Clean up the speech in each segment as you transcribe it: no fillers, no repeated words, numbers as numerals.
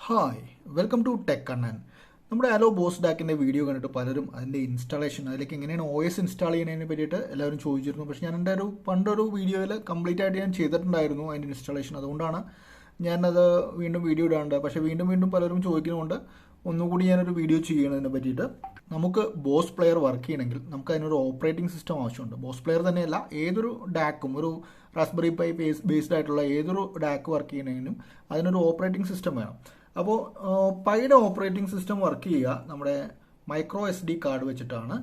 Hi welcome to tech Kannan. നമ്മുടെ ആലോ boss ഡാക്കിൻ്റെ video കണ്ടിട്ട് പലരും അതിൻ്റെ ഇൻസ്റ്റാളേഷൻ അതിലേക്ക് എങ്ങനെയാണ് OS ഇൻസ്റ്റാൾ ചെയ്യുന്നതിനെ പറ്റിയിട്ട് എല്ലാവരും ചോദിച്ചിരുന്നു. പക്ഷേ ഞാൻ എൻ്റെ പണ്ടൊരു വീഡിയോയിൽ കംപ്ലീറ്റ് ആയിട്ട് ഞാൻ ചെയ്തിട്ടുണ്ടായിരുന്നു അതിൻ്റെ ഇൻസ്റ്റാളേഷൻ. അതുകൊണ്ടാണ് ഞാനത് വീണ്ടും വീഡിയോ ഇടാണ്ട്. പക്ഷേ വീണ്ടും പലരും ചോദിക്കുന്നതുകൊണ്ട് ഒന്നുകൂടി ഞാനൊരു വീഡിയോ ചെയ്യണതിനെ പറ്റിയിട്ട്. നമുക്ക് ബോസ് പ്ലെയർ വർക്ക് ചെയ്യണമെങ്കിൽ നമുക്ക് അതിനൊരു ഓപ്പറേറ്റിംഗ് സിസ്റ്റം ആവശ്യമുണ്ട്. ബോസ് പ്ലെയർ തന്നെയല്ല, ഏതൊരു ഡാക്കും ഒരു റാസ്ബെറി പൈ ബേസ്ഡ് ആയിട്ടുള്ള ഏതൊരു ഡാക്ക് വർക്ക് ചെയ്യണമെങ്കിലും അതിനൊരു ഓപ്പറേറ്റിംഗ് സിസ്റ്റം വേണം. അപ്പോൾ പൈയുടെ ഓപ്പറേറ്റിംഗ് സിസ്റ്റം വർക്ക് ചെയ്യുക നമ്മുടെ മൈക്രോ SD കാർഡ് വെച്ചിട്ടാണ്.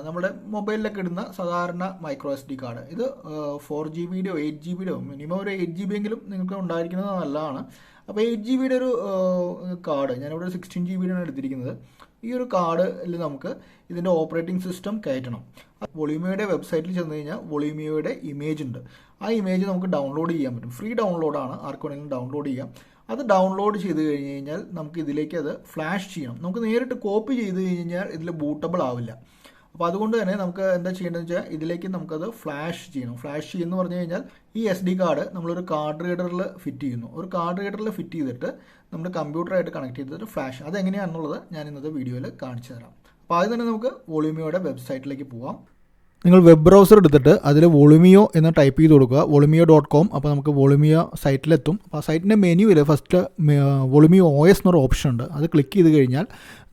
നമ്മുടെ മൊബൈലിലൊക്കെ ഇടുന്ന സാധാരണ മൈക്രോ SD കാർഡ്. ഇത് 4GB 8GB മിനിമം ഒരു 8GB എങ്കിലും നിങ്ങൾക്ക് ഉണ്ടായിരിക്കുന്നത് നല്ലതാണ്. അപ്പോൾ 8GB ഒരു കാർഡ്, ഞാനിവിടെ 16GB എടുത്തിരിക്കുന്നത്. ഈ ഒരു കാർഡിൽ നമുക്ക് ഇതിൻ്റെ ഓപ്പറേറ്റിംഗ് സിസ്റ്റം കയറ്റണം. വൊളൂമിയോയുടെ വെബ്സൈറ്റിൽ ചെന്ന് കഴിഞ്ഞാൽ വൊളൂമിയോയുടെ ഇമേജ് ഉണ്ട്. ആ ഇമേജ് നമുക്ക് ഡൗൺലോഡ് ചെയ്യാൻ പറ്റും. ഫ്രീ ഡൗൺലോഡാണ്, ആർക്ക് വേണമെങ്കിലും ഡൗൺലോഡ് ചെയ്യാം. അത് ഡൗൺലോഡ് ചെയ്ത് കഴിഞ്ഞ് കഴിഞ്ഞാൽ നമുക്ക് ഇതിലേക്ക് അത് ഫ്ലാഷ് ചെയ്യണം. നമുക്ക് നേരിട്ട് കോപ്പി ചെയ്ത് കഴിഞ്ഞാൽ ഇതിൽ ബൂട്ടബിൾ ആവില്ല. അപ്പോൾ അതുകൊണ്ട് തന്നെ നമുക്ക് എന്താ ചെയ്യേണ്ടതെന്ന് വെച്ചാൽ ഇതിലേക്ക് നമുക്കത് ഫ്ലാഷ് ചെയ്യണം. ഫ്ലാഷ് ചെയ്യുമെന്ന് പറഞ്ഞു കഴിഞ്ഞാൽ ഈ SD കാർഡ് നമ്മളൊരു കാർഡ് റീഡറിൽ ഫിറ്റ് ചെയ്യുന്നു. ഒരു കാർഡ് റീഡറിൽ ഫിറ്റ് ചെയ്തിട്ട് നമ്മുടെ കമ്പ്യൂട്ടറായിട്ട് കണക്ട് ചെയ്തിട്ട് ഫ്ലാഷ് അതെങ്ങനെയാണെന്നുള്ളത് ഞാൻ ഇന്നത്തെ വീഡിയോയിൽ കാണിച്ചു തരാം. അപ്പോൾ ആദ്യം തന്നെ നമുക്ക് വൊളൂമിയോയുടെ വെബ്സൈറ്റിലേക്ക് പോവാം. നിങ്ങൾ വെബ് ബ്രൗസർ എടുത്തിട്ട് അതിൽ വൊളൂമിയോ എന്ന് ടൈപ്പ് ചെയ്ത് കൊടുക്കുക, volumio.com. അപ്പോൾ നമുക്ക് വൊളൂമിയോ സൈറ്റിലെത്തും. അപ്പോൾ ആ സൈറ്റിൻ്റെ മെനുവിൽ ഫസ്റ്റ് വൊളൂമിയോ OS എന്നൊരു ഓപ്ഷൻ ഉണ്ട്. അത് ക്ലിക്ക് ചെയ്ത് കഴിഞ്ഞാൽ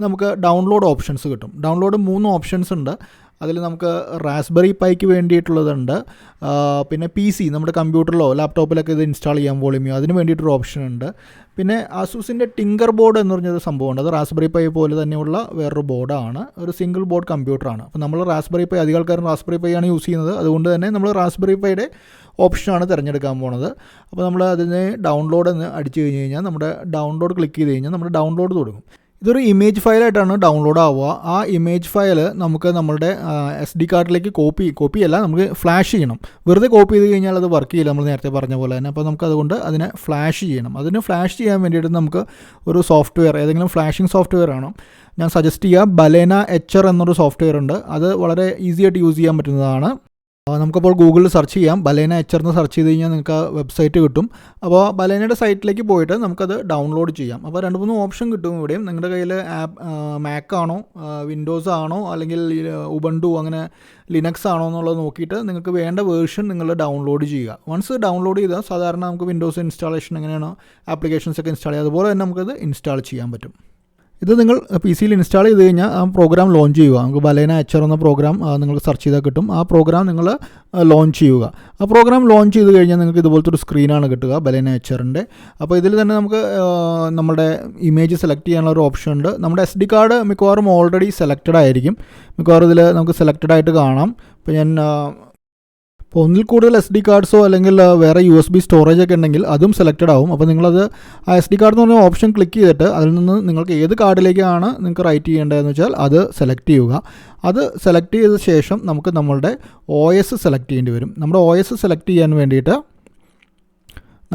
നമുക്ക് ഡൗൺലോഡ് ഓപ്ഷൻസ് കിട്ടും. ഡൗൺലോഡ് 3 ഓപ്ഷൻസ് ഉണ്ട്. അതിൽ നമുക്ക് റാസ്ബെറി പൈക്ക് വേണ്ടിയിട്ടുള്ളതുണ്ട്, പിന്നെ PC നമ്മുടെ കമ്പ്യൂട്ടറിലോ ലാപ്ടോപ്പിലൊക്കെ ഇത് ഇൻസ്റ്റാൾ ചെയ്യാം വൊളൂമിയോ, അതിന് വേണ്ടിയിട്ടൊരു ഓപ്ഷൻ ഉണ്ട്. പിന്നെ ആസൂസിൻ്റെ ടിങ്കർ ബോർഡ് എന്ന് പറഞ്ഞൊരു സംഭവമുണ്ട്. അത് റാസ്ബെറി പൈ പോലെ തന്നെയുള്ള വേറൊരു ബോർഡാണ്, ഒരു സിംഗിൾ ബോർഡ് കമ്പ്യൂട്ടറാണ്. അപ്പോൾ നമ്മൾ റാസ്ബെറി പൈ അധികം ആൾക്കാരും റാസ്ബെറി പൈ ആണ് യൂസ് ചെയ്യുന്നത്. അതുകൊണ്ട് തന്നെ നമ്മൾ റാസ്ബെറി പൈയുടെ ഓപ്ഷനാണ് തിരഞ്ഞെടുക്കാൻ പോകുന്നത്. അപ്പോൾ നമ്മൾ അതിനെ ഡൗൺലോഡ് എന്ന് അടിച്ചു കഴിഞ്ഞ് കഴിഞ്ഞാൽ നമ്മുടെ ഡൗൺലോഡ് ക്ലിക്ക് ചെയ്ത് കഴിഞ്ഞാൽ നമ്മുടെ ഡൗൺലോഡ് തുടങ്ങും. ഇതൊരു ഇമേജ് ഫയലായിട്ടാണ് ഡൗൺലോഡ് ആവുക. ആ ഇമേജ് ഫയൽ നമുക്ക് നമ്മുടെ SD കാർഡിലേക്ക് കോപ്പിയല്ല, നമുക്ക് ഫ്ലാഷ് ചെയ്യണം. വെറുതെ കോപ്പി ചെയ്ത് കഴിഞ്ഞാൽ അത് വർക്ക് ചെയ്യില്ല, നമ്മൾ നേരത്തെ പറഞ്ഞ പോലെ തന്നെ. അപ്പോൾ നമുക്ക് അതുകൊണ്ട് അതിനെ ഫ്ലാഷ് ചെയ്യണം. അതിന് ഫ്ലാഷ് ചെയ്യാൻ വേണ്ടിയിട്ട് നമുക്ക് ഒരു സോഫ്റ്റ്വെയർ, ഏതെങ്കിലും ഫ്ലാഷിംഗ് സോഫ്റ്റ്വെയർ ആണോ ഞാൻ സജസ്റ്റ് ചെയ്യുക. ബലേന etcher എന്നൊരു സോഫ്റ്റ്വെയർ ഉണ്ട്. അത് വളരെ ഈസി ആയിട്ട് യൂസ് ചെയ്യാൻ പറ്റുന്നതാണ്. നമുക്കപ്പോൾ ഗൂഗിളിൽ സെർച്ച് ചെയ്യാം. ബലേന etcher എന്ന് സെർച്ച് ചെയ്ത് കഴിഞ്ഞാൽ നിങ്ങൾക്ക് വെബ്സൈറ്റ് കിട്ടും. അപ്പോൾ ബലേനയുടെ സൈറ്റിലേക്ക് പോയിട്ട് നമുക്കത് ഡൗൺലോഡ് ചെയ്യാം. അപ്പോൾ 2-3 ഓപ്ഷൻ കിട്ടും ഇവിടെയും. നിങ്ങളുടെ കയ്യിൽ മാക് ആണോ, വിൻഡോസ് ആണോ, അല്ലെങ്കിൽ ഉബണ്ടു അങ്ങനെ ലിനക്സ് ആണോ എന്നുള്ളത് നോക്കിയിട്ട് നിങ്ങൾക്ക് വേണ്ട വേർഷൻ നിങ്ങൾ ഡൗൺലോഡ് ചെയ്യുക. വൺസ് ഡൗൺലോഡ് ചെയ്താൽ സാധാരണ നമുക്ക് വിൻഡോസ് ഇൻസ്റ്റാളേഷൻ എങ്ങനെയാണോ ആപ്ലിക്കേഷൻസ് ഒക്കെ ഇൻസ്റ്റാൾ ചെയ്യുക അതുപോലെ തന്നെ നമുക്കത് ഇൻസ്റ്റാൾ ചെയ്യാൻ പറ്റും. ഇത് നിങ്ങൾ PC-യിൽ ഇൻസ്റ്റാൾ ചെയ്ത് കഴിഞ്ഞാൽ ആ പ്രോഗ്രാം ലോഞ്ച് ചെയ്യുക. നമുക്ക് ബലേന etcher എന്ന പ്രോഗ്രാം നിങ്ങൾ സെർച്ച് ചെയ്താൽ കിട്ടും. ആ പ്രോഗ്രാം നിങ്ങൾ ലോഞ്ച് ചെയ്യുക. ആ പ്രോഗ്രാം ലോഞ്ച് ചെയ്ത് കഴിഞ്ഞാൽ നിങ്ങൾക്ക് ഇതുപോലത്തെ ഒരു സ്ക്രീനാണ് കിട്ടുക ബലേന etcherൻ്റെ. അപ്പോൾ ഇതിൽ തന്നെ നമുക്ക് നമ്മുടെ ഇമേജ് സെലക്ട് ചെയ്യാനുള്ള ഒരു ഓപ്ഷൻ ഉണ്ട്. നമ്മുടെ SD കാർഡ് മിക്കവാറും ഓൾറെഡി സെലക്റ്റഡ് ആയിരിക്കും. മിക്കവാറും ഇതിൽ നമുക്ക് സെലക്റ്റഡ് ആയിട്ട് കാണാം. ഇപ്പോൾ ഞാൻ ഇപ്പോൾ ഒന്നിൽ കൂടുതൽ SD കാർഡ്സോ അല്ലെങ്കിൽ വേറെ USB സ്റ്റോറേജ് ഒക്കെ ഉണ്ടെങ്കിൽ അതും സെലക്റ്റഡ് ആവും. അപ്പോൾ നിങ്ങളത് ആ SD കാർഡ് എന്ന് പറഞ്ഞ ഓപ്ഷൻ ക്ലിക്ക് ചെയ്തിട്ട് അതിൽ നിന്ന് നിങ്ങൾക്ക് ഏത് കാർഡിലേക്കാണ് നിങ്ങൾക്ക് റൈറ്റ് ചെയ്യേണ്ടതെന്ന് വെച്ചാൽ അത് സെലക്ട് ചെയ്യുക. അത് സെലക്ട് ചെയ്ത ശേഷം നമുക്ക് നമ്മളുടെ OS സെലക്ട് ചെയ്യേണ്ടി വരും. നമ്മുടെ OS സെലക്ട് ചെയ്യാൻ വേണ്ടിയിട്ട്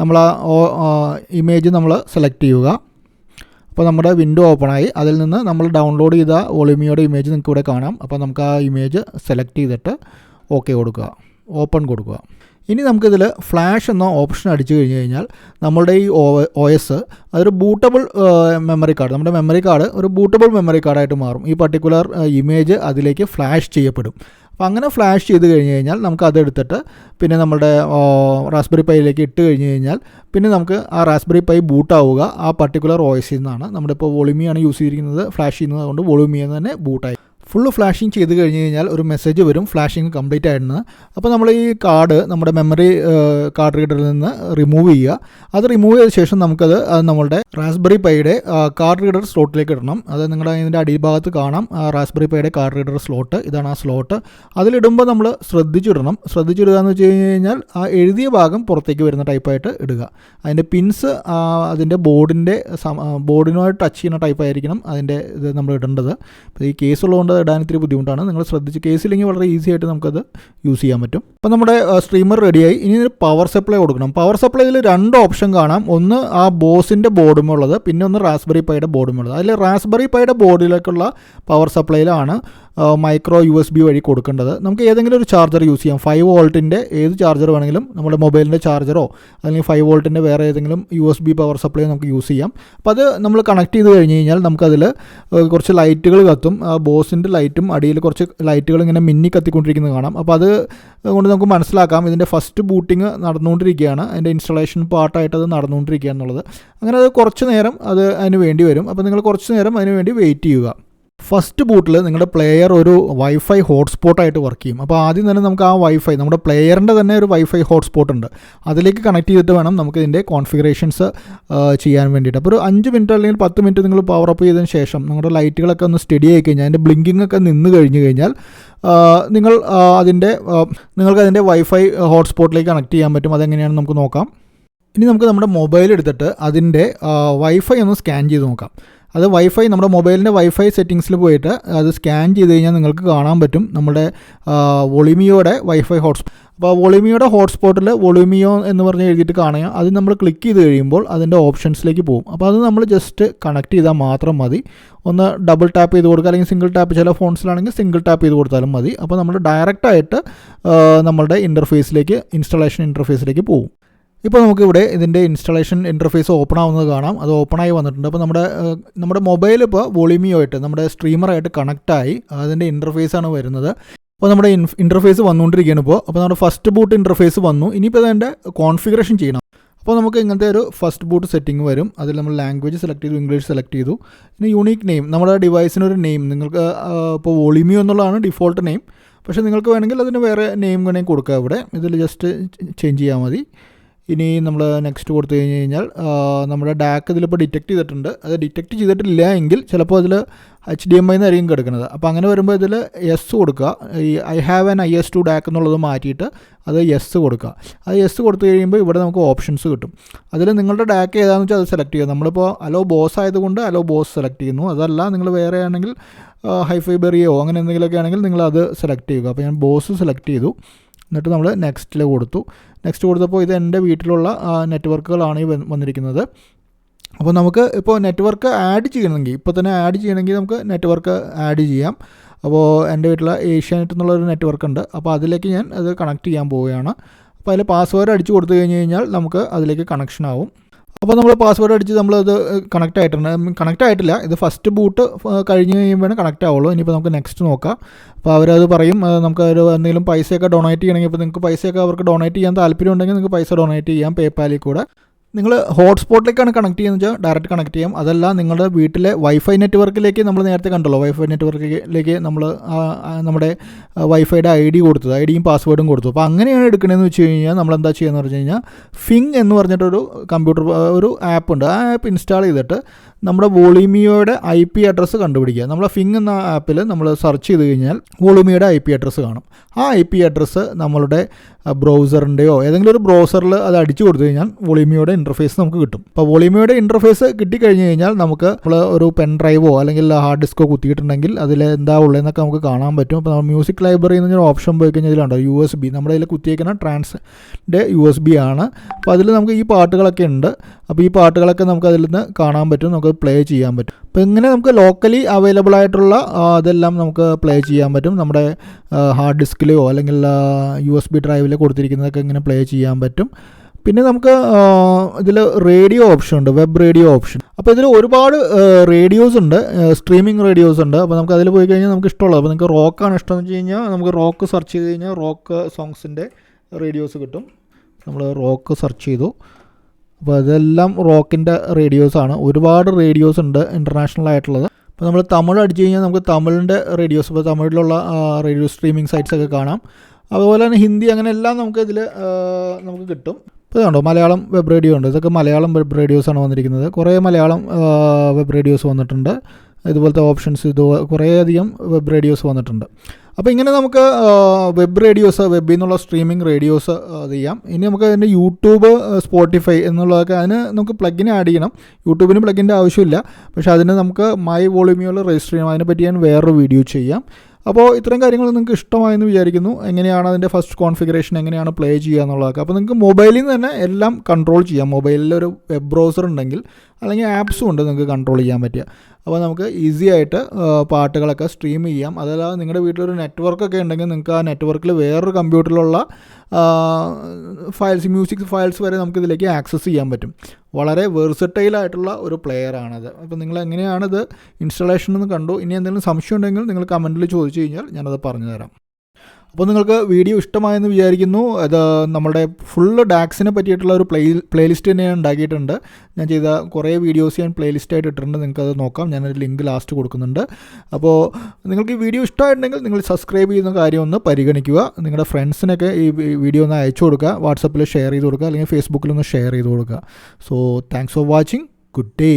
നമ്മൾ ആ ഇമേജ് നമ്മൾ സെലക്ട് ചെയ്യുക. അപ്പോൾ നമ്മുടെ വിൻഡോ ഓപ്പണായി. അതിൽ നിന്ന് നമ്മൾ ഡൗൺലോഡ് ചെയ്ത വൊളൂമിയോയുടെ ഇമേജ് നിങ്ങൾക്ക് ഇവിടെ കാണാം. അപ്പോൾ നമുക്ക് ആ ഇമേജ് സെലക്ട് ചെയ്തിട്ട് OK കൊടുക്കുക, ഓപ്പൺ കൊടുക്കുക. ഇനി നമുക്കിതിൽ ഫ്ലാഷ് എന്ന ഓപ്ഷൻ അടിച്ചു കഴിഞ്ഞ് കഴിഞ്ഞാൽ നമ്മളുടെ ഈ OS അതൊരു ബൂട്ടബിൾ മെമ്മറി കാർഡ്, നമ്മുടെ മെമ്മറി കാർഡ് ഒരു ബൂട്ടബിൾ മെമ്മറി കാർഡായിട്ട് മാറും. ഈ പർട്ടിക്കുലർ ഇമേജ് അതിലേക്ക് ഫ്ലാഷ് ചെയ്യപ്പെടും. അപ്പോൾ അങ്ങനെ ഫ്ലാഷ് ചെയ്ത് കഴിഞ്ഞ് കഴിഞ്ഞാൽ നമുക്ക് അതെടുത്തിട്ട് പിന്നെ നമ്മുടെ റാസ്ബെറി പൈയിലേക്ക് ഇട്ട് കഴിഞ്ഞ് കഴിഞ്ഞാൽ പിന്നെ നമുക്ക് ആ റാസ്ബെറി പൈ ബൂട്ടാവുക ആ പർട്ടിക്കുലർ OS-ൽ നിന്നാണ്. നമ്മളിപ്പോൾ വൊളൂമിയാണ് യൂസ് ചെയ്തിരിക്കുന്നത്, ഫ്ലാഷ് ചെയ്യുന്നത് കൊണ്ട് വൊളൂമിയിൽ നിന്ന് തന്നെ ബൂട്ടായി. ഫുള്ള് ഫ്ലാഷിങ് ചെയ്ത് കഴിഞ്ഞ് കഴിഞ്ഞാൽ ഒരു മെസ്സേജ് വരും ഫ്ലാഷിങ് കംപ്ലീറ്റ് ആയിരുന്നു. അപ്പോൾ നമ്മൾ ഈ കാർഡ് നമ്മുടെ മെമ്മറി കാർഡ് റീഡറിൽ നിന്ന് റിമൂവ് ചെയ്യുക. അത് റിമൂവ് ചെയ്ത ശേഷം നമുക്കത് നമ്മളുടെ റാസ്ബെറി പൈയുടെ കാർഡ് റീഡർ സ്ലോട്ടിലേക്ക് ഇടണം. അത് നിങ്ങളുടെ അതിൻ്റെ അടിഭാഗത്ത് കാണാം റാസ്ബെറി പൈയുടെ കാർഡ് റീഡർ സ്ലോട്ട്. ഇതാണ് ആ സ്ലോട്ട്. അതിലിടുമ്പോൾ നമ്മൾ ശ്രദ്ധിച്ചിടുക എന്ന് വെച്ച് കഴിഞ്ഞാൽ ആ എഴുതിയ ഭാഗം പുറത്തേക്ക് വരുന്ന ടൈപ്പായിട്ട് ഇടുക. അതിൻ്റെ പിൻസ് അതിൻ്റെ ബോർഡിനോട് ടച്ച് ചെയ്യുന്ന ടൈപ്പായിരിക്കണം അതിൻ്റെ ഇത് നമ്മൾ ഇടേണ്ടത്. അപ്പോൾ ഈ കേസ് ഉള്ളതുകൊണ്ട് ഇടാൻ ഇത്തിരി ബുദ്ധിമുട്ടാണ്. നിങ്ങൾ ശ്രദ്ധിച്ച് കേസില്ലെങ്കിൽ വളരെ ഈസി ആയിട്ട് നമുക്കത് യൂസ് ചെയ്യാൻ പറ്റും. അപ്പോൾ നമ്മുടെ സ്ട്രീമർ റെഡിയായി. ഇനി പവർ സപ്ലൈ കൊടുക്കണം. പവർ സപ്ലൈയിൽ 2 ഓപ്ഷൻ കാണാം. ഒന്ന് ആ ബോസിൻ്റെ ബോർഡുമുള്ളത്, പിന്നെ ഒന്ന് റാസ്ബെറി പൈയുടെ ബോർഡുമുള്ളത്. അതിൽ റാസ്ബെറി പൈയുടെ ബോർഡിലേക്കുള്ള പവർ സപ്ലൈയിലാണ് മൈക്രോ USB വഴി കൊടുക്കേണ്ടത്. നമുക്ക് ഏതെങ്കിലും ഒരു ചാർജർ യൂസ് ചെയ്യാം. 5 വോൾട്ടിൻ്റെ ഏത് ചാർജർ വേണമെങ്കിലും, നമ്മുടെ മൊബൈലിൻ്റെ ചാർജറോ അല്ലെങ്കിൽ 5 വോൾട്ടിൻ്റെ വേറെ ഏതെങ്കിലും USB പവർ സപ്ലൈ നമുക്ക് യൂസ് ചെയ്യാം. അപ്പോൾ അത് നമ്മൾ കണക്ട് ചെയ്ത് കഴിഞ്ഞ് കഴിഞ്ഞാൽ നമുക്കതിൽ കുറച്ച് ലൈറ്റുകൾ കത്തും. ബോസിൻ്റെ ലൈറ്റും അടിയിൽ കുറച്ച് ലൈറ്റുകൾ ഇങ്ങനെ മിന്നി കത്തിക്കൊണ്ടിരിക്കുന്നത് കാണാം. അപ്പോൾ അത് കൊണ്ട് നമുക്ക് മനസ്സിലാക്കാം ഇതിൻ്റെ ഫസ്റ്റ് ബൂട്ടിങ് നടന്നുകൊണ്ടിരിക്കുകയാണ്, അതിൻ്റെ ഇൻസ്റ്റലേഷൻ പാർട്ടായിട്ട് അത് നടന്നുകൊണ്ടിരിക്കുക എന്നുള്ളത്. അങ്ങനെ അത് കുറച്ച് നേരം അതിന് വേണ്ടി വരും. അപ്പോൾ നിങ്ങൾ കുറച്ച് നേരം അതിന് വേണ്ടി വെയിറ്റ് ചെയ്യുക. ഫസ്റ്റ് ബൂട്ടിൽ നിങ്ങളുടെ പ്ലെയർ ഒരു വൈഫൈ ഹോട്ട്സ്പോട്ടായിട്ട് വർക്ക് ചെയ്യും. അപ്പോൾ ആദ്യം തന്നെ നമുക്ക് ആ വൈഫൈ, നമ്മുടെ പ്ലെയറിൻ്റെ തന്നെ ഒരു വൈഫൈ ഹോട്ട്സ്പോട്ട് ഉണ്ട്, അതിലേക്ക് കണക്ട് ചെയ്തിട്ട് വേണം നമുക്ക് ഇതിൻ്റെ കോൺഫിഗറേഷൻസ് ചെയ്യാൻ വേണ്ടിയിട്ട്. അപ്പോൾ ഒരു 5 മിനിറ്റ് അല്ലെങ്കിൽ 10 മിനിറ്റ് നിങ്ങൾ പവർ അപ്പ് ചെയ്തതിന് ശേഷം നിങ്ങളുടെ ലൈറ്റുകളൊക്കെ ഒന്ന് സ്റ്റഡി ആയി കഴിഞ്ഞാൽ, അതിൻ്റെ ബ്ലിങ്കിങ് ഒക്കെ നിന്ന് കഴിഞ്ഞ് കഴിഞ്ഞാൽ നിങ്ങൾക്ക് അതിൻ്റെ വൈഫൈ ഹോട്ട്സ്പോട്ടിലേക്ക് കണക്ട് ചെയ്യാൻ പറ്റും. അതെങ്ങനെയാണെന്ന് നമുക്ക് നോക്കാം. ഇനി നമുക്ക് നമ്മുടെ മൊബൈൽ എടുത്തിട്ട് അതിൻ്റെ വൈഫൈ ഒന്ന് സ്കാൻ ചെയ്ത് നോക്കാം. അത് വൈഫൈ, നമ്മുടെ മൊബൈലിൻ്റെ വൈഫൈ സെറ്റിങ്സിൽ പോയിട്ട് അത് സ്കാൻ ചെയ്ത് കഴിഞ്ഞാൽ നിങ്ങൾക്ക് കാണാൻ പറ്റും നമ്മുടെ വൊളിമിയോയുടെ വൈഫൈ ഹോട്ട്സ്പോട്ട്. അപ്പോൾ വൊളിമിയോയുടെ ഹോട്ട്സ്പോട്ടിൽ വൊളിമിയോ എന്ന് പറഞ്ഞ് എഴുതിയിട്ട് കാണുക. അത് നമ്മൾ ക്ലിക്ക് ചെയ്ത് കഴിയുമ്പോൾ അതിൻ്റെ ഓപ്ഷൻസിലേക്ക് പോകും. അപ്പോൾ അത് നമ്മൾ ജസ്റ്റ് കണക്ട് ചെയ്താൽ മാത്രം മതി. ഒന്ന് ഡബിൾ ടാപ്പ് ചെയ്ത് കൊടുക്കുക, അല്ലെങ്കിൽ സിംഗിൾ ടാപ്പ്, ചില ഫോൺസിലാണെങ്കിൽ സിംഗിൾ ടാപ്പ് ചെയ്ത് കൊടുത്താലും മതി. അപ്പോൾ നമ്മൾ ഡയറക്റ്റായിട്ട് നമ്മളുടെ ഇൻസ്റ്റലേഷൻ ഇൻ്റർഫേസിലേക്ക് പോകും. ഇപ്പോൾ നമുക്കിവിടെ ഇതിൻ്റെ ഇൻസ്റ്റലേഷൻ ഇൻ്റർഫേസ് ഓപ്പൺ ആവുന്നത് കാണാം. അത് ഓപ്പണായി വന്നിട്ടുണ്ട്. അപ്പോൾ നമ്മുടെ മൊബൈൽ ഇപ്പോൾ വൊളിമിയോയിട്ട്, നമ്മുടെ സ്ട്രീമറായിട്ട് കണക്റ്റായി അതിൻ്റെ ഇൻ്റർഫേസാണ് വരുന്നത്. അപ്പോൾ നമ്മുടെ ഇൻ്റർഫേസ് വന്നുകൊണ്ടിരിക്കുകയാണ് അപ്പോൾ നമ്മുടെ ഫസ്റ്റ് ബൂട്ട് ഇൻ്റർഫേസ് വന്നു. ഇനിയിപ്പോൾ അതിൻ്റെ കോൺഫിഗറേഷൻ ചെയ്യണം. അപ്പോൾ നമുക്ക് ഇങ്ങനത്തെ ഒരു ഫസ്റ്റ് ബൂട്ട് സെറ്റിംഗ് വരും. അതിൽ നമ്മൾ ലാംഗ്വേജ് സെലക്ട് ചെയ്തു, ഇംഗ്ലീഷ് സെലക്ട് ചെയ്തു. പിന്നെ യൂണീക്ക് നെയിം, നമ്മുടെ ഡിവൈസിനൊരു നെയിം നിങ്ങൾക്ക് ഇപ്പോൾ വൊളിമിയോ എന്നുള്ളതാണ് ഡിഫോൾട്ട് നെയിം. പക്ഷേ നിങ്ങൾക്ക് വേണമെങ്കിൽ അതിന് വേറെ നെയിം വേണമെങ്കിൽ കൊടുക്കുക. ഇവിടെ ഇതിൽ ജസ്റ്റ് ചേഞ്ച് ചെയ്യാൽ മതി. ഇനി നമ്മൾ നെക്സ്റ്റ് കൊടുത്തു കഴിഞ്ഞ് കഴിഞ്ഞാൽ നമ്മുടെ DAC ഇതിലിപ്പോൾ ഡിറ്റക്ട് ചെയ്തിട്ടുണ്ട്. അത് ഡിറ്റക്ട് ചെയ്തിട്ടില്ല എങ്കിൽ ചിലപ്പോൾ അതിൽ HDMI എന്നായിരിക്കും കിടക്കുന്നത്. അപ്പോൾ അങ്ങനെ വരുമ്പോൾ ഇതിൽ യെസ് കൊടുക്കുക. ഈ I have an IS2 DAC എന്നുള്ളത് മാറ്റിയിട്ട് അത് യെസ് കൊടുക്കുക. അത് യെസ് കൊടുത്തു കഴിയുമ്പോൾ ഇവിടെ നമുക്ക് ഓപ്ഷൻസ് കിട്ടും. അതിൽ നിങ്ങളുടെ DAC ഏതാണെന്ന് വെച്ചാൽ അത് സെലക്ട് ചെയ്യുക. നമ്മളിപ്പോൾ അലോ ബോസ് ആയതുകൊണ്ട് അലോ ബോസ് സെലക്ട് ചെയ്യുന്നു. അതല്ല നിങ്ങൾ വേറെ ആണെങ്കിൽ ഹൈഫൈബെറിയോ അങ്ങനെ എന്തെങ്കിലുമൊക്കെ ആണെങ്കിൽ നിങ്ങൾ അത് സെലക്ട് ചെയ്യുക. അപ്പോൾ ഞാൻ ബോസ് സെലക്ട് ചെയ്തു. എന്നിട്ട് നമ്മൾ നെക്സ്റ്റ് കൊടുത്തപ്പോൾ ഇത് എൻ്റെ വീട്ടിലുള്ള നെറ്റ്വർക്കുകളാണ് ഈ വന്നിരിക്കുന്നത്. അപ്പോൾ നമുക്ക് ഇപ്പോൾ നെറ്റ്വർക്ക് ആഡ് ചെയ്യണമെങ്കിൽ, ഇപ്പോൾ തന്നെ ആഡ് ചെയ്യണമെങ്കിൽ നമുക്ക് നെറ്റ്വർക്ക് ആഡ് ചെയ്യാം. അപ്പോൾ എൻ്റെ വീട്ടിലെ ഏഷ്യാനെറ്റ് എന്നുള്ളൊരു നെറ്റ്വർക്ക് ഉണ്ട്. അപ്പോൾ അതിലേക്ക് ഞാൻ അത് കണക്ട് ചെയ്യാൻ പോവുകയാണ്. അപ്പോൾ അതിൽ പാസ്വേഡ് അടിച്ചു കൊടുത്തു കഴിഞ്ഞ് കഴിഞ്ഞാൽ നമുക്ക് അതിലേക്ക് കണക്ഷൻ ആവും. അപ്പോൾ നമ്മൾ പാസ്വേഡ് അടിച്ച് നമ്മളത് കണക്റ്റ് ആയിട്ടില്ല. ഇത് ഫസ്റ്റ് ബൂട്ട് കഴിഞ്ഞ് കഴിയുമ്പോഴാണ് കണക്റ്റ് ആവുള്ളൂ. ഇനിയിപ്പോൾ നമുക്ക് നെക്സ്റ്റ് നോക്കാം. അപ്പോൾ അവരത് പറയും നമുക്ക് എന്തെങ്കിലും പൈസയൊക്കെ ഡൊണേറ്റ് ചെയ്യണമെങ്കിൽ, ഇപ്പോൾ നിങ്ങൾക്ക് പൈസയൊക്കെ അവർക്ക് ഡൊണേറ്റ് ചെയ്യാൻ താല്പര്യം ഉണ്ടെങ്കിൽ നിങ്ങൾക്ക് പൈസ ഡൊണേറ്റ് ചെയ്യാം പേപ്പാലിൽ കൂടെ. നിങ്ങൾ ഹോട്ട്സ്പോട്ടിലേക്കാണ് കണക്ട് ചെയ്യുന്നത് വെച്ചാൽ ഡയറക്റ്റ് കണക്ട് ചെയ്യാം. അതല്ല നിങ്ങളുടെ വീട്ടിലെ വൈഫൈ നെറ്റ്വർക്കിലേക്ക് നമ്മൾ നേരത്തെ കണ്ടല്ലോ, വൈഫൈ നെറ്റ്വർക്കിലേക്ക് നമ്മൾ നമ്മുടെ വൈഫൈയുടെ ID കൊടുത്തത്, IDയും പാസ്വേഡും കൊടുത്തു. അപ്പോൾ അങ്ങനെയാണ് എടുക്കണമെന്ന് വെച്ച് കഴിഞ്ഞാൽ നമ്മൾ എന്താ ചെയ്യുകയെന്ന് പറഞ്ഞു കഴിഞ്ഞാൽ ഫിങ് എന്ന് പറഞ്ഞിട്ടൊരു ഒരു ആപ്പ് ഉണ്ട്. ആ ആപ്പ് ഇൻസ്റ്റാൾ ചെയ്തിട്ട് നമ്മുടെ വൊളിമിയോയുടെ IP അഡ്രസ്സ് കണ്ടുപിടിക്കുക. നമ്മളെ ഫിങ് എന്ന ആപ്പിൽ നമ്മൾ സെർച്ച് ചെയ്ത് കഴിഞ്ഞാൽ വൊളിമിയോയുടെ IP അഡ്രസ്സ് കാണും. ആ IP അഡ്രസ്സ് നമ്മളുടെ ബ്രൗസറിൻ്റെയോ ഏതെങ്കിലും ഒരു ബ്രൗസറിൽ അത് അടിച്ചു കൊടുത്തു കഴിഞ്ഞാൽ വൊളിമിയോയുടെ ഇൻ്റർഫേസ് നമുക്ക് കിട്ടും. അപ്പോൾ വൊളിമിയോയുടെ ഇൻ്റർഫേസ് കിട്ടിക്കഴിഞ്ഞ് കഴിഞ്ഞാൽ നമുക്ക് നമ്മൾ ഒരു പെൻ ഡ്രൈവോ അല്ലെങ്കിൽ ഹാർഡ് ഡിസ്കോ കുത്തിയിട്ടുണ്ടെങ്കിൽ അതിൽ എന്താ ഉള്ളതെന്നൊക്കെ നമുക്ക് കാണാൻ പറ്റും. അപ്പോൾ നമ്മൾ മ്യൂസിക് ലൈബ്രറി എന്നൊരു ഓപ്ഷൻ പോയി കഴിഞ്ഞാൽ ഇതിലുണ്ടോ USB, നമ്മുടെ ഇതിൽ കുത്തിയേക്കുന്ന ട്രാൻസിൻ്റെ USB ആണ്. അപ്പോൾ അതിൽ നമുക്ക് ഈ പാട്ടുകളൊക്കെ ഉണ്ട്. അപ്പോൾ ഈ പാട്ടുകളൊക്കെ നമുക്ക് അതിൽ നിന്ന് കാണാൻ പറ്റും, നമുക്ക് പ്ലേ ചെയ്യാൻ പറ്റും. അപ്പോൾ ഇങ്ങനെ നമുക്ക് ലോക്കലി അവൈലബിൾ ആയിട്ടുള്ള അതെല്ലാം നമുക്ക് പ്ലേ ചെയ്യാൻ പറ്റും. നമ്മുടെ ഹാർഡ് ഡിസ്കിലെയോ അല്ലെങ്കിൽ USB ഡ്രൈവിലോ കൊടുത്തിരിക്കുന്നതൊക്കെ ഇങ്ങനെ പ്ലേ ചെയ്യാൻ പറ്റും. പിന്നെ നമുക്ക് ഇതിൽ റേഡിയോ ഓപ്ഷൻ ഉണ്ട്, വെബ് റേഡിയോ ഓപ്ഷൻ. അപ്പോൾ ഇതിൽ ഒരുപാട് റേഡിയോസ് ഉണ്ട്, സ്ട്രീമിംഗ് റേഡിയോസ് ഉണ്ട്. അപ്പോൾ നമുക്ക് അതിൽ പോയി കഴിഞ്ഞാൽ നമുക്ക് ഇഷ്ടമുള്ളത്, അപ്പോൾ നിങ്ങൾക്ക് റോക്കാണ് ഇഷ്ടമെന്ന് വെച്ച് കഴിഞ്ഞാൽ നമുക്ക് റോക്ക് സെർച്ച് ചെയ്ത് കഴിഞ്ഞാൽ റോക്ക് സോങ്സിൻ്റെ റേഡിയോസ് കിട്ടും. നമ്മൾ റോക്ക് സെർച്ച് ചെയ്തു. അപ്പോൾ അതെല്ലാം റോക്കിൻ്റെ റേഡിയോസാണ്. ഒരുപാട് റേഡിയോസ് ഉണ്ട് ഇൻ്റർനാഷണൽ ആയിട്ടുള്ളത്. അപ്പോൾ നമ്മൾ തമിഴ് അടിച്ചു കഴിഞ്ഞാൽ നമുക്ക് തമിഴിൻ്റെ റേഡിയോസ്, ഇപ്പോൾ തമിഴിലുള്ള റേഡിയോ സ്ട്രീമിംഗ് സൈറ്റ്സൊക്കെ കാണാം. അതുപോലെ തന്നെ ഹിന്ദി, അങ്ങനെ എല്ലാം നമുക്ക് ഇതിൽ നമുക്ക് കിട്ടും. ഇപ്പോൾ ഇതുണ്ടോ മലയാളം വെബ് റേഡിയോ ഉണ്ട്. ഇതൊക്കെ മലയാളം വെബ് റേഡിയോസാണ് വന്നിരിക്കുന്നത്. കുറേ മലയാളം വെബ് റേഡിയോസ് വന്നിട്ടുണ്ട്. ഇതുപോലത്തെ ഓപ്ഷൻസ് കുറേയധികം വെബ് റേഡിയോസ് വന്നിട്ടുണ്ട്. അപ്പോൾ ഇങ്ങനെ നമുക്ക് വെബ് റേഡിയോസ്, വെബിൽ നിന്നുള്ള സ്ട്രീമിംഗ് റേഡിയോസ് അത് ചെയ്യാം. ഇനി നമുക്ക് അതിൻ്റെ യൂട്യൂബ്, സ്പോട്ടിഫൈ എന്നുള്ളതൊക്കെ അതിന് നമുക്ക് പ്ലഗിൻ ആഡ് ചെയ്യണം. യൂട്യൂബിന് പ്ലഗിൻ്റെ ആവശ്യമില്ല, പക്ഷേ അതിന് നമുക്ക് മൈ വോളിയൂമിയോയിൽ രജിസ്റ്റർ ചെയ്യണം. അതിനെപ്പറ്റി ഞാൻ വേറൊരു വീഡിയോ ചെയ്യാം. അപ്പോൾ ഇത്രയും കാര്യങ്ങൾ നിങ്ങൾക്ക് ഇഷ്ടമായെന്ന് വിചാരിക്കുന്നു. എങ്ങനെയാണ് അതിൻ്റെ ഫസ്റ്റ് കോൺഫിഗറേഷൻ, എങ്ങനെയാണ് പ്ലേ ചെയ്യുക എന്നുള്ളതൊക്കെ. അപ്പോൾ നിങ്ങൾക്ക് മൊബൈലിൽ നിന്ന് തന്നെ എല്ലാം കൺട്രോൾ ചെയ്യാം. മൊബൈലിലൊരു വെബ് ബ്രൗസർ ഉണ്ടെങ്കിൽ അല്ലെങ്കിൽ ആപ്സും ഉണ്ട് നിങ്ങൾക്ക് കൺട്രോൾ ചെയ്യാൻ പറ്റുക. അപ്പോൾ നമുക്ക് ഈസി ആയിട്ട് പാട്ടുകളൊക്കെ സ്ട്രീം ചെയ്യാം. അതല്ലാതെ നിങ്ങളുടെ വീട്ടിലൊരു നെറ്റ്വർക്കൊക്കെ ഉണ്ടെങ്കിൽ നിങ്ങൾക്ക് ആ നെറ്റ്വർക്കിൽ വേറൊരു കമ്പ്യൂട്ടറിലുള്ള ഫയൽസ്, മ്യൂസിക് ഫയൽസ് വരെ നമുക്ക് ഇതിലേക്ക് ആക്സസ് ചെയ്യാൻ പറ്റും. വളരെ വെർസറ്റൈൽ ആയിട്ടുള്ള ഒരു പ്ലെയറാണത്. അപ്പോൾ നിങ്ങൾ എങ്ങനെയാണിത് ഇൻസ്റ്റാളേഷൻ എന്ന് കണ്ടു. ഇനി എന്തെങ്കിലും സംശയം ഉണ്ടെങ്കിൽ നിങ്ങൾ കമൻറ്റിൽ ചോദിച്ചു കഴിഞ്ഞാൽ ഞാനത് പറഞ്ഞു തരാം. അപ്പോൾ നിങ്ങൾക്ക് വീഡിയോ ഇഷ്ടമായെന്ന് വിചാരിക്കുന്നു. അത് നമ്മുടെ ഫുള്ള് ഡാക്സിനെ പറ്റിയിട്ടുള്ള ഒരു പ്ലേലിസ്റ്റ് തന്നെ ഞാൻ ഉണ്ടാക്കിയിട്ടുണ്ട്. ഞാൻ ചെയ്ത കുറേ വീഡിയോസ് ഞാൻ പ്ലേലിസ്റ്റായിട്ട് ഇട്ടിട്ടുണ്ട്. നിങ്ങൾക്കത് നോക്കാം. ഞാനൊരു ലിങ്ക് ലാസ്റ്റ് കൊടുക്കുന്നുണ്ട്. അപ്പോൾ നിങ്ങൾക്ക് ഈ വീഡിയോ ഇഷ്ടമായിട്ടുണ്ടെങ്കിൽ നിങ്ങൾ സബ്സ്ക്രൈബ് ചെയ്യുന്ന കാര്യം ഒന്ന് പരിഗണിക്കുക. നിങ്ങളുടെ ഫ്രണ്ട്സിനൊക്കെ ഈ വീഡിയോ ഒന്ന് അയച്ചു കൊടുക്കുക. വാട്സപ്പിൽ ഷെയർ ചെയ്ത് കൊടുക്കുക, അല്ലെങ്കിൽ ഫേസ്ബുക്കിലൊന്ന് ഷെയർ ചെയ്ത് കൊടുക്കുക. So thanks for watching. Good day.